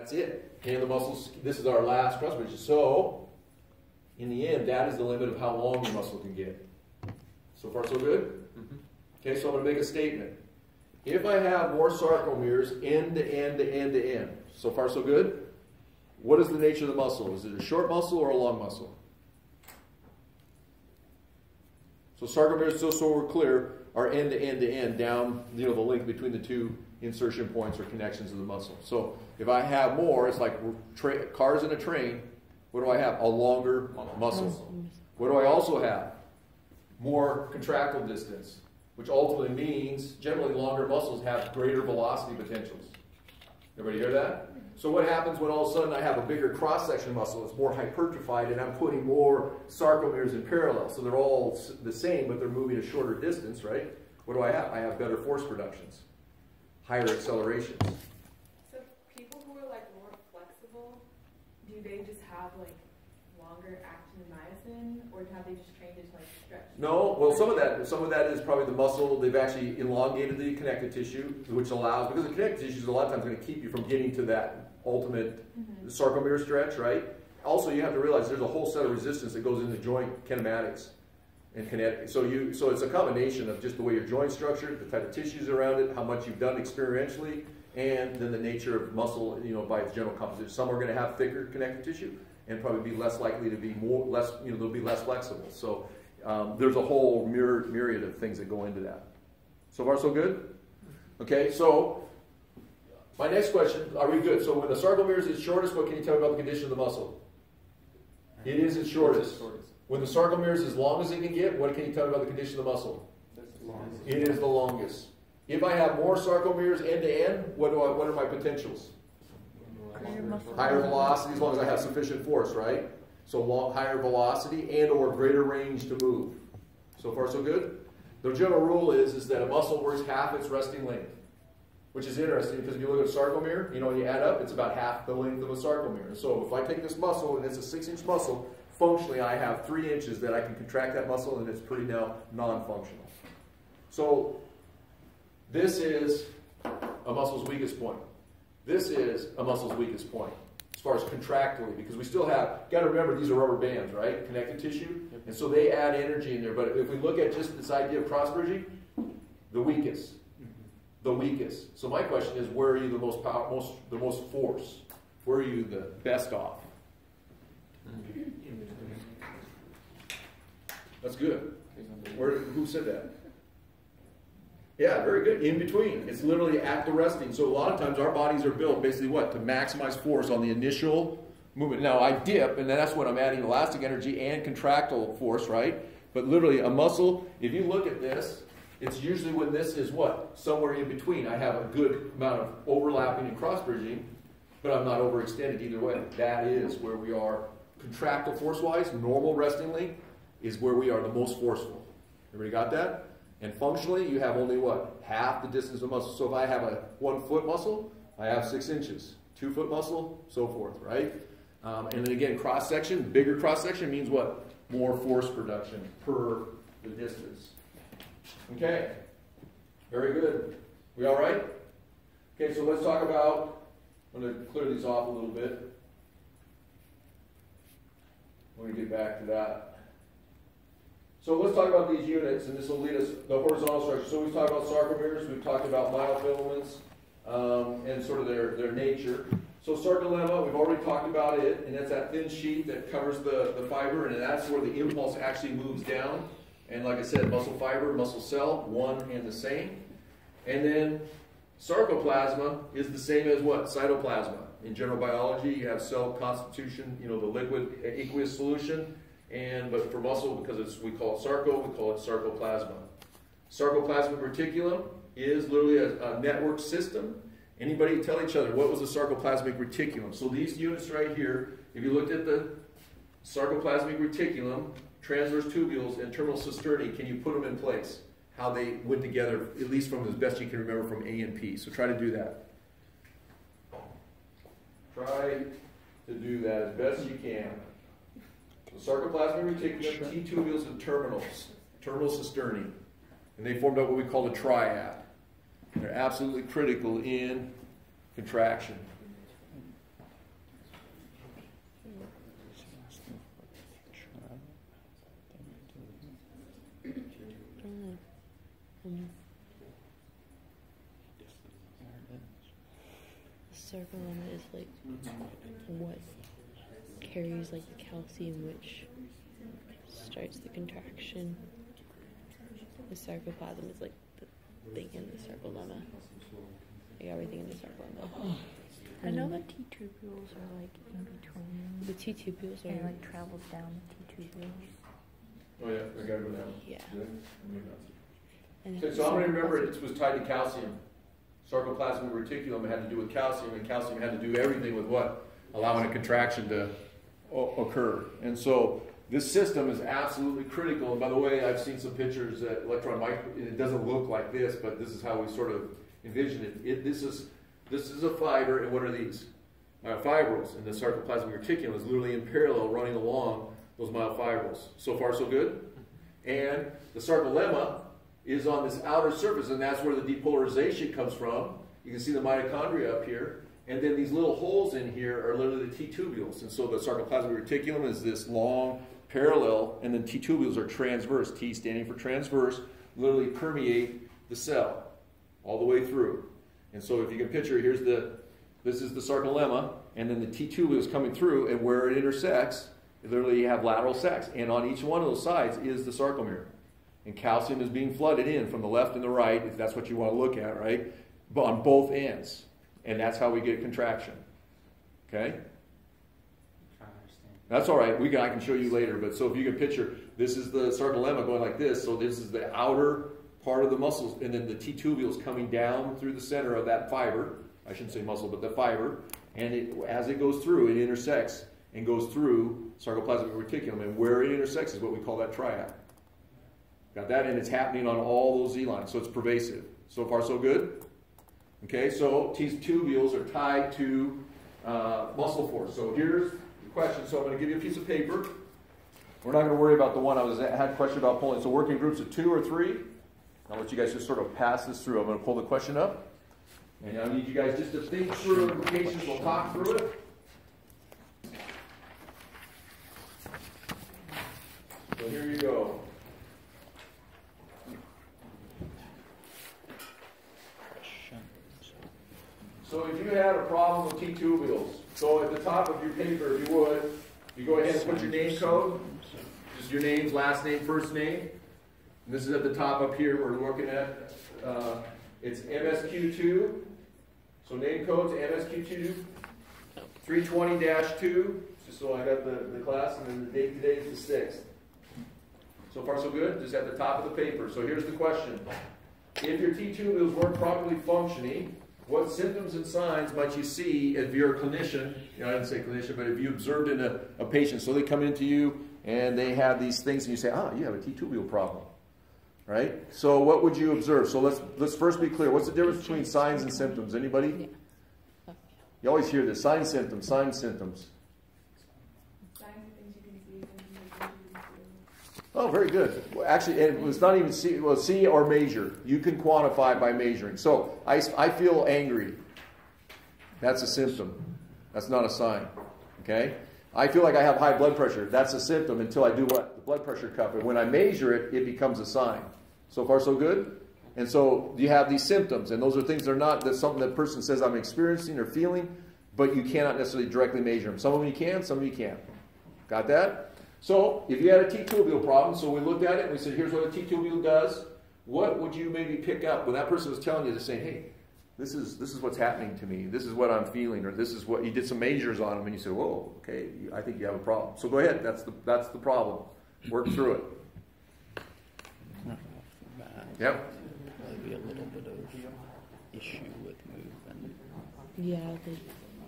That's it. And the muscles, this is our last cross bridge. So, in the end, that is the limit of how long the muscle can get. So far, so good? Mm-hmm. Okay, so I'm going to make a statement. If I have more sarcomeres end to end to end to end, so far, so good? What is the nature of the muscle? Is it a short muscle or a long muscle? So sarcomeres, just so we're clear, are end to end to end down, the length between the two insertion points or connections of the muscle. So if I have more, it's like cars in a train. What do I have? A longer muscle. What do I also have? More contractile distance, which ultimately means generally longer muscles have greater velocity potentials. Everybody hear that? So what happens when all of a sudden I have a bigger cross-section muscle, it's more hypertrophied, and I'm putting more sarcomeres in parallel. So they're all the same, but they're moving a shorter distance, right? What do I have? I have better force productions, higher accelerations. So people who are like more flexible, do they just have like longer actin and myosin, or have they just trained it to like stretch? No, well some of that is probably the muscle. They've actually elongated the connective tissue, which allows, because the connective tissue is a lot of times going to keep you from getting to that ultimate sarcomere stretch, right? Also, you have to realize there's a whole set of resistance that goes into joint kinematics and kinetic. So it's a combination of just the way your joint structured, the type of tissues around it, how much you've done experientially, and then the nature of muscle, by its general composition. Some are going to have thicker connective tissue and probably be less likely to be they'll be less flexible. So there's a whole myriad of things that go into that. So far, so good? Okay, so my next question, are we good? So when the sarcomere is its shortest, what can you tell me about the condition of the muscle? It is its shortest. When the sarcomere is as long as it can get, what can you tell me about the condition of the muscle? It is the longest. If I have more sarcomeres end to end, what are my potentials? Higher velocity, as long as I have sufficient force, right? So higher velocity and or greater range to move. So far, so good? The general rule is that a muscle works half its resting length, which is interesting because if you look at a sarcomere, when you add up, it's about half the length of a sarcomere. So if I take this muscle and it's a 6-inch muscle, functionally I have 3 inches that I can contract that muscle, and it's pretty now non-functional. So this is a muscle's weakest point. This is a muscle's weakest point as far as contractility, because we still have, got to remember these are rubber bands, right? Connective tissue. And so they add energy in there. But if we look at just this idea of cross-bridging, the weakest. The weakest. So my question is, where are you the most force? Where are you the best off? That's good. Who said that? Yeah, very good. In between. It's literally at the resting. So a lot of times our bodies are built basically what? To maximize force on the initial movement. Now I dip, and that's when I'm adding elastic energy and contractile force, right? But literally a muscle, if you look at this, it's usually when this is what? Somewhere in between. I have a good amount of overlapping and cross-bridging, but I'm not overextended either way. That is where we are contractile force-wise. Normal resting length is where we are the most forceful. Everybody got that? And functionally, you have only what? Half the distance of muscle. So if I have a 1-foot muscle, I have 6 inches. 2-foot muscle, so forth, right? And then again, cross-section, bigger cross-section means what? More force production per the distance. Okay, very good. We all right? Okay, so let's talk about, I'm going to clear these off a little bit. I'm going to get back to that. So let's talk about these units, and this will lead us, the horizontal structure. So we've talked about sarcomeres, we've talked about myofilaments, and sort of their nature. So sarcolemma, we've already talked about it, and that's that thin sheet that covers the fiber, and that's where the impulse actually moves down. And like I said, muscle fiber, muscle cell, one and the same. And then sarcoplasma is the same as what? Cytoplasma. In general biology, you have cell constitution, the liquid aqueous solution. But for muscle, because we call it sarco, we call it sarcoplasma. Sarcoplasmic reticulum is literally a network system. Anybody tell each other, what was the sarcoplasmic reticulum? So these units right here, if you looked at the sarcoplasmic reticulum, transverse tubules, and terminal cisternae, can you put them in place? How they went together, at least from as best you can remember from A and P. So try to do that. Try to do that as best you can. So sarcoplasmic reticulum, T tubules, and terminal cisternae. And they formed up what we call a triad. They're absolutely critical in contraction. sarcolemma is like what carries like the calcium, which starts the contraction. The sarcoplasm is like the thing in the sarcolemma. Like everything in the sarcolemma. I know the T tubules are like in between. The T tubules And are like travels down the T tubules. Oh yeah, I gotta go down. yeah. Okay, so I'm going to remember it was tied to calcium. Sarcoplasmic reticulum had to do with calcium, and calcium had to do everything with what? Allowing a contraction to occur. And so this system is absolutely critical. And by the way, I've seen some pictures that electron micro, it doesn't look like this, but this is how we sort of envision it. This is a fiber, and what are these? Myofibrils. And the sarcoplasmic reticulum is literally in parallel running along those myofibrils. So far, so good? And the sarcolemma is on this outer surface, and that's where the depolarization comes from. You can see the mitochondria up here, and then these little holes in here are literally the T-tubules. And so the sarcoplasmic reticulum is this long parallel, and then T-tubules are transverse. T standing for transverse, literally permeate the cell all the way through. And so if you can picture, this is the sarcolemma, and then the T-tubules coming through, and where it intersects, literally you have lateral sacs. And on each one of those sides is the sarcomere. And calcium is being flooded in from the left and the right, if that's what you want to look at, right? But on both ends. And that's how we get contraction. Okay? That's all right. I can show you later. But so if you can picture, this is the sarcolemma going like this. So this is the outer part of the muscles, and then the T-tubules coming down through the center of that fiber. I shouldn't say muscle, but the fiber. And as it goes through, it intersects and goes through sarcoplasmic reticulum. And where it intersects is what we call that triad. Got that? And it's happening on all those Z lines, so it's pervasive. So far, so good? Okay, so T-tubules are tied to muscle force. So here's the question. So I'm going to give you a piece of paper. We're not going to worry about the one I had a question about pulling. So working groups of 2 or 3. I'll let you guys just sort of pass this through. I'm going to pull the question up. And I need you guys just to think through implications. We'll talk through it. So here you go. So if you had a problem with T-tubules, so at the top of your paper, if you would, you go ahead and put your name code, just your names, last name, first name. And this is at the top up here we're looking at. It's MSQ2. So name code's MSQ2 320-2, just so I got the class, and then the date today is the 6th. So far so good? Just at the top of the paper. So here's the question. If your T-tubules weren't properly functioning, what symptoms and signs might you see if you're a clinician? I didn't say clinician, but if you observed in a patient. So they come into you and they have these things, and you say, you have a T-tubule problem, right? So what would you observe? So let's first be clear. What's the difference between signs and symptoms? Anybody? Yeah. You always hear this: signs, symptoms, signs, symptoms. Signs are things you can see, things you can see. Oh, very good. Well, actually, it was not even see or measure. You can quantify by measuring. So I feel angry. That's a symptom. That's not a sign. Okay? I feel like I have high blood pressure. That's a symptom until I do what? The blood pressure cuff. And when I measure it, it becomes a sign. So far, so good? And so you have these symptoms, and those are things that's something that person says I'm experiencing or feeling, but you cannot necessarily directly measure them. Some of them you can, some of them you can't. Got that? So, if you had a T-tubule problem, so we looked at it and we said, here's what a T-tubule does, what would you maybe pick up when that person was telling you to say, hey, this is what's happening to me, this is what I'm feeling, or this is what, you did some measures on them and you said, whoa, okay, I think you have a problem. So go ahead, that's the problem. Work through it. Yep. Maybe a little bit of issue with movement. Yeah.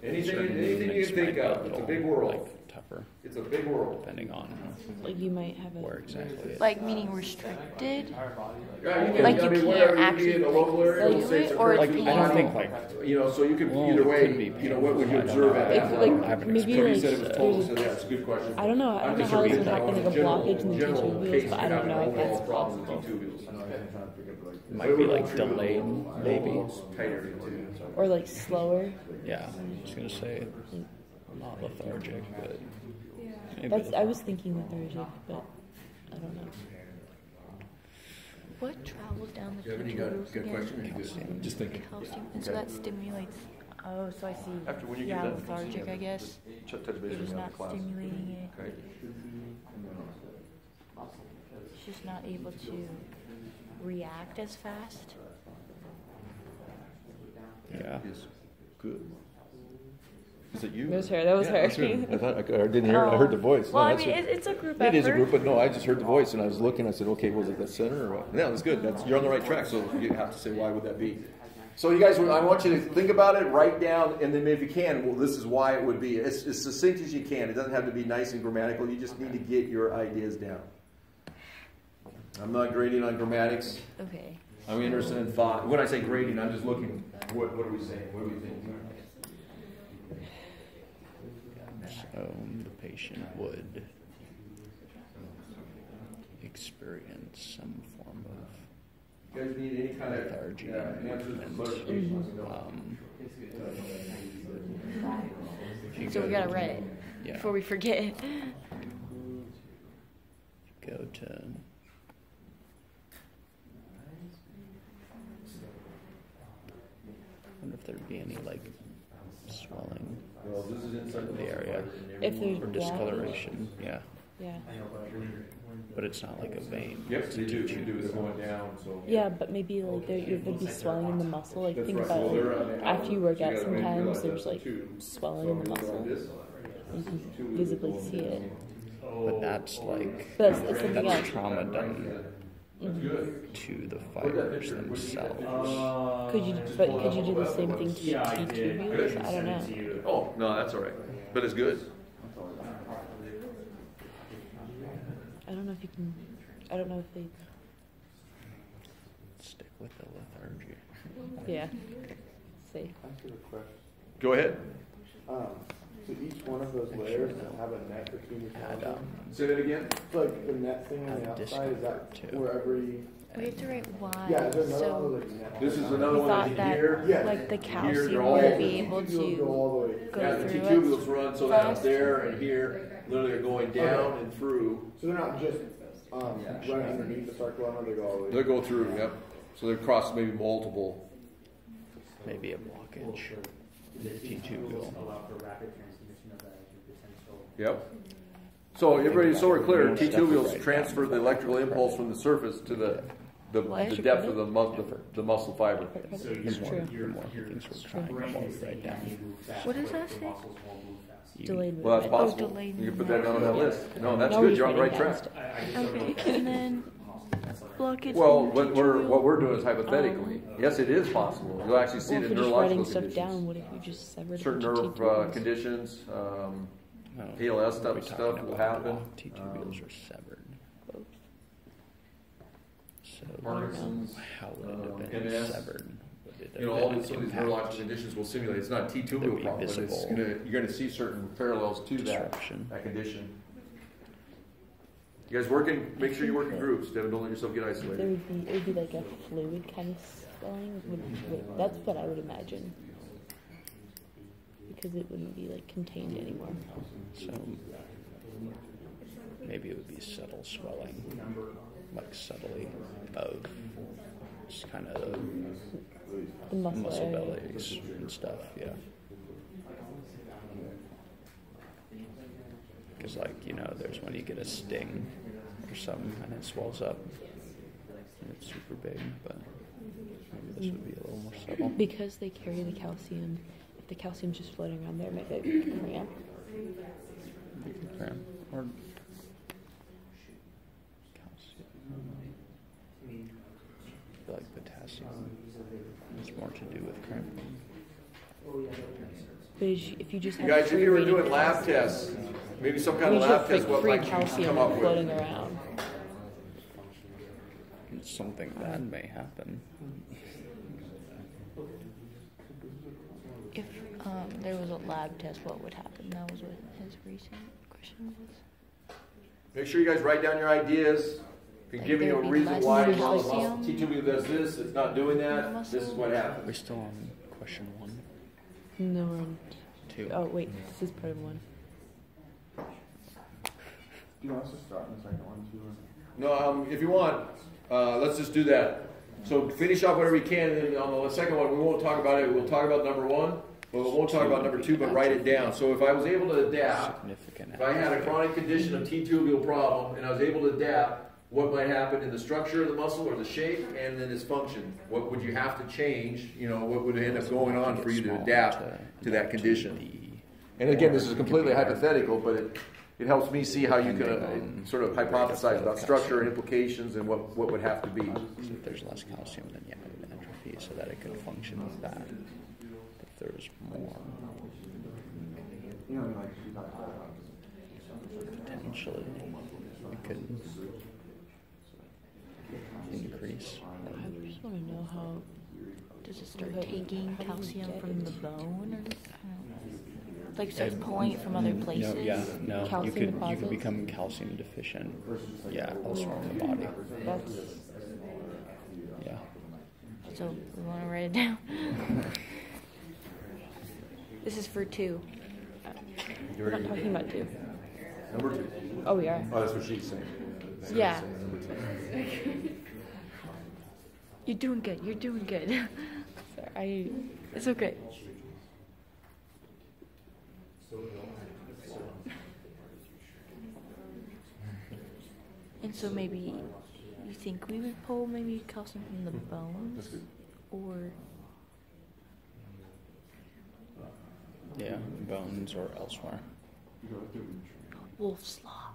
Anything you can think of. It's a big world. Like tougher. It's a big world. Depending on Like you might have where exactly it is. Like meaning restricted? Yeah, you can, Like you wherever can't you actually be in a local area, feel let's say it's it, a or curfew it's I don't think line, like so you could well, either it way, could be what would you painful. I observe don't at know. that If, time? like, I haven't maybe You like said it was there's told, a- so that's a good question. I don't know how this sure would happen, like a general- blockage in the general T-tubules, case but I of don't know if having that's overall problems with possible. T-tubules. It might be like delayed, maybe. Tighter too. Or like slower. Yeah, I was gonna say not lethargic, but maybe I was thinking lethargic, but I don't know. What travels down the You have any tubules good again? question? Or you good? just thinking. Calcium. And so that stimulates Oh, so I see. After when you Yeah, get done, lethargic, I guess. touch base You're with just me not after class. stimulating it. Okay. It's just not able to react as fast. Yeah. Yes. Good. Is it you? That was her. That was Yeah, her. that's good. I thought I didn't hear it. I heard the voice. Well, No, I that's mean, it. it's a group It effort. is a group, but no, I just heard the voice and I was looking. I said, okay, was it the center or what? Yeah, that's good. You're on the right track. So you have to say, why would that be? So you guys, I want you to think about it, write down, and then if you can, well, this is why it would be. It's as succinct as you can. It doesn't have to be nice and grammatical. You just need to get your ideas down. I'm not grading on grammatics. Okay. I'm interested in thought. When I say grading, I'm just looking. What are we saying? What do we think? So the patient would experience some form of You guys need any kind of lethargy answers and or clarification? if you So we go gotta to- write it Yeah. before we forget. Go to I wonder if there'd be any like swelling Well, this is inside in the area If there's or blockage. discoloration. Yeah, Yeah. but it's not like a vein. Yep, It's they a do. tissue. They do. It's going down. So Yeah, but maybe like there'd be swelling in the muscle. Like That's think right. about Well, like, they're on the after you work so you out, gotta maybe realize sometimes there's that's like two. swelling So in the we go on muscle. this side, You right? can visibly see it. But that's like But it's something that's else. trauma done That's good. to the fibers themselves. Could you do the same thing to T tubules? I don't know. Oh, no, that's all right. But it's good. I don't know if you can. I don't know if they. Stick with the lethargy. Yeah. See. Go ahead. So each one of those layers have a net between the Add sides. Say that again. So like the net thing on the Add outside, is discomfort that too. where every... We have to write why. Yeah, is there another So one like net? This is another we one thought that's that here. Yeah. like the Here, calcium they're all- would be able You'll go to all the way. go Yeah, the through T-tubules it. run so that fast. there and here, literally are going down and through. So they're not just right underneath the sarcolemma, they go all the way. They'll go through, yep. So they're across maybe multiple. Maybe a blockage. T-tubule. Yep. So everybody, so we're clear, One step T-tubules right transfer down. the electrical impulse from the surface to the Why is the it depth good? of the muscle fiber. It's The more, true. the more things we're trying to move right down. What does that say? You- Delayed Well, that's movement. possible. delayed You can put that down on that list. No, that's Now good, we're you're on the right writing track. down stuff. Okay, and then blockage. Well, in what T-tubule. we're doing is hypothetically. Yes, it is possible. You'll actually see Well, it if in you're just neurological writing stuff conditions. down, what if you just severed a Certain bunch of nerve T-tubules? conditions, No, PLS we're stuff talking will about happen. T-tubules are severed. So Parkinson's, how would it have been MS. severed? Would it You know, have all been these, some of these impact, neurological conditions will simulate. It's not a There'd T-tubule be problem, but it's visible you're gonna see certain parallels to disruption? that condition. You guys working? Make sure you work in groups. Devin, don't let yourself get There isolated. would be, it would be like a fluid kind of swelling. That's what I would imagine. Because it wouldn't be like contained anymore. So maybe it would be subtle swelling, like subtly of just kind of The muscle, muscle area. bellies and stuff. Yeah. Because like, you know, there's when you get a sting or something and it swells up and it's super big, but maybe this would be a little more subtle. Because they carry the calcium. If the calcium's just floating around there, it might be like cramp. You can cramp or calcium. I feel like potassium has more to do with cramping. But if you just You have guys, if free you were radiant doing lab calcium, tests, maybe some kind you of just lab have test, what free might you calcium come up floating with? around. Something bad may happen. If there was a lab test, what would happen? That was what his recent question was. Make sure you guys write down your ideas. If you Like give me a there'd be reason less why calcium T-tubule does this, it's not doing that, muscle. this is what Are we happens. still on question 1, No, we're on 2? Oh, wait. This is part of one. Do you want us to start in the second one too? No, if you want, let's just do that. So finish off whatever you can, and then on the second one, we won't talk about it. We'll talk about number 1, Well, we won't talk about number 2, but write it down. So if I was able to adapt, Significant if I had a atrophy. chronic condition of T-tubule problem and I was able to adapt, what might happen in the structure of the muscle or the shape and then its function? What would you have to change? You know, what would end up going on for you to adapt to that condition? And again, this is completely hypothetical, but it helps me see how you can sort of hypothesize about structure and implications and what would have to be. If there's less calcium, then yeah, it would atrophy so that it could function with that. If there's more, You know, like she talked about. potentially it could increase. I just want to know how does it start taking calcium from the bone, or like starts pulling it from other places? No, Calcium you could deposits? become calcium deficient. Yeah, elsewhere in the body. That's Yeah. So we want to write it down. This is for 2. we're not talking about 2. Number 2. Oh, we are. Oh, that's what she's saying. Yeah. Number 2. You're doing good. You're doing good. Sorry, It's okay. And so maybe you think we would pull maybe calcium from the bones, That's good. or Yeah, bones or elsewhere. wolf's law?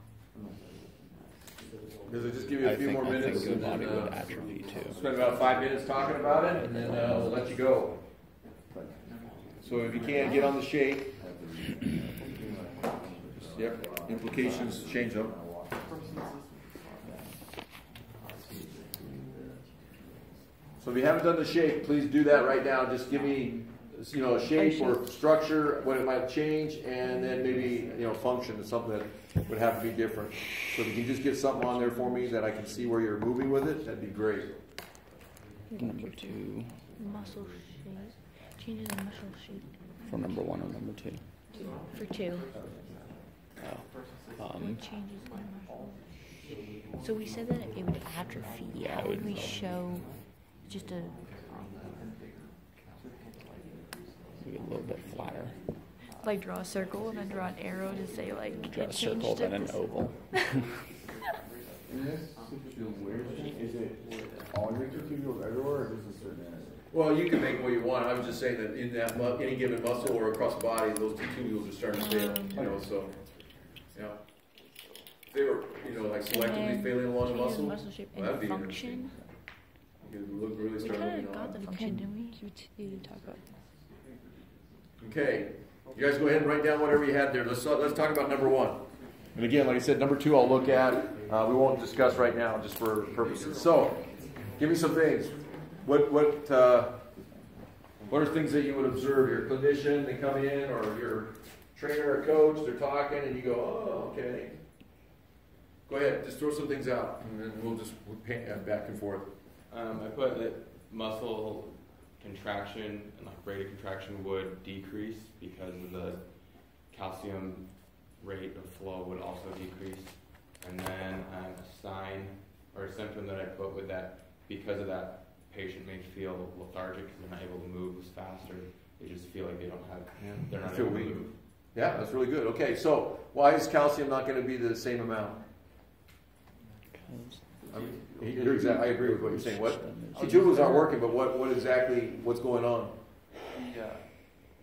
Does it just give you a few more I minutes? think the and body then, would atrophy too. spend about 5 minutes talking about it, and then we'll let you go. So if you can't get on the shape, yep, implications, change them. So if you haven't done the shape, please do that right now. Just give me, you know, a shape or structure, what it might change, and then maybe, you know, function is something that would have to be different. So if you can just get something on there for me that I can see where you're moving with it, that'd be great. Number 2 Muscle shape. Changes in muscle shape. for number 1 or number 2. For 2. Oh. Changes in muscle. So we said that it would atrophy. How would we show just a Maybe a little bit flatter. like draw a circle and then draw an arrow to say like Draw it a circle, changed then at an this- oval. In this situation, is it all your tubules everywhere, or just a certain area? Well, you can make what you want. I was just saying that in that any given muscle or across the body, those T-tubules are starting to fail. You know, so yeah, if they were, you know, like selectively And failing along the changes in muscle, muscle shape well, that'd and be function. you could look really We start kind moving of got the on. function, didn't we? You talk about. Okay, you guys go ahead and write down whatever you had there. Let's talk about number 1. And again, like I said, number 2 I'll look at. We won't discuss right now, just for purposes. So, give me some things. What are things that you would observe? Your clinician, they come in, or your trainer or coach, they're talking, and you go, oh, okay. Go ahead, just throw some things out, and then we'll back and forth. I put that muscle contraction and like rate of contraction would decrease because of the calcium rate of flow would also decrease. And then a sign or a symptom that I put with that, because of that, patient may feel lethargic because they're not able to move as fast, or they just feel like they don't have, they're not Feel able to weak. move. Yeah, that's really good. Okay, so why is calcium not going to be the same amount? I mean, you're exact. I agree with what you're saying. What? T-tubules aren't working, but what's going on?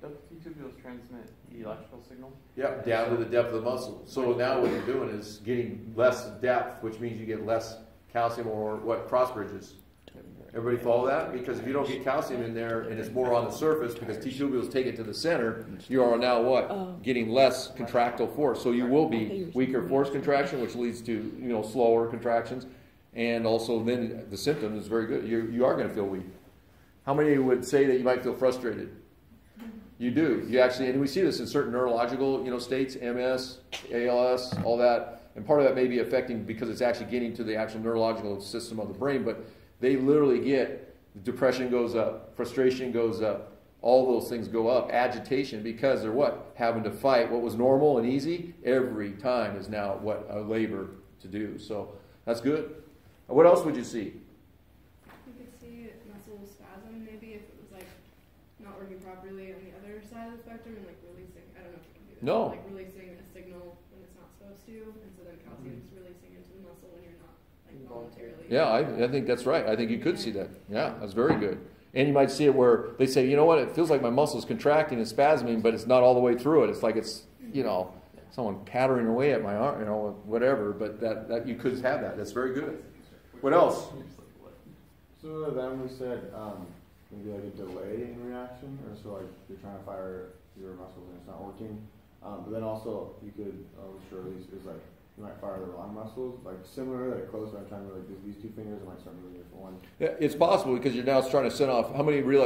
The T-tubules transmit the electrical signal. Yeah, down to the depth of the muscle. So now what you're doing is getting less depth, which means you get less calcium or what? Cross bridges. Everybody follow that? Because if you don't get calcium in there and it's more on the surface, because T-tubules take it to the center, you are now what? Getting less contractile force. So you will be weaker force contraction, which leads to slower contractions, and also then the symptom is very good. You are going to feel weak. How many would say that you might feel frustrated? You do. You actually, and we see this in certain neurological states, MS, ALS, all that, and part of that may be affecting because it's actually getting to the actual neurological system of the brain, but they literally get depression goes up, frustration goes up, all those things go up, agitation, because they're what? Having to fight what was normal and easy every time is now what a labor to do. So that's good. What else would you see? You could see muscle spasm maybe if it was like not working properly on the other side. side of the spectrum and like releasing. I don't know if you can do that. No. Like releasing a signal when it's not supposed to, and so then calcium's releasing into the muscle when you're not like voluntarily. Yeah, I think that's right. I think you could see that. Yeah, that's very good. And you might see it where they say, you know what, it feels like my muscle's contracting and spasming, but it's not all the way through it. It's like it's, you know, someone pattering away at my arm, you know, whatever. But that you could have that. That's very good. What else? So then we said maybe like a delay in reaction, or so like you're trying to fire your muscles and it's not working. But then also you could, is like you might fire the wrong muscles, like similar, like close. I'm trying to like these two fingers, I might start moving different ones. Yeah, it's possible because you're now trying to send off. How many realize?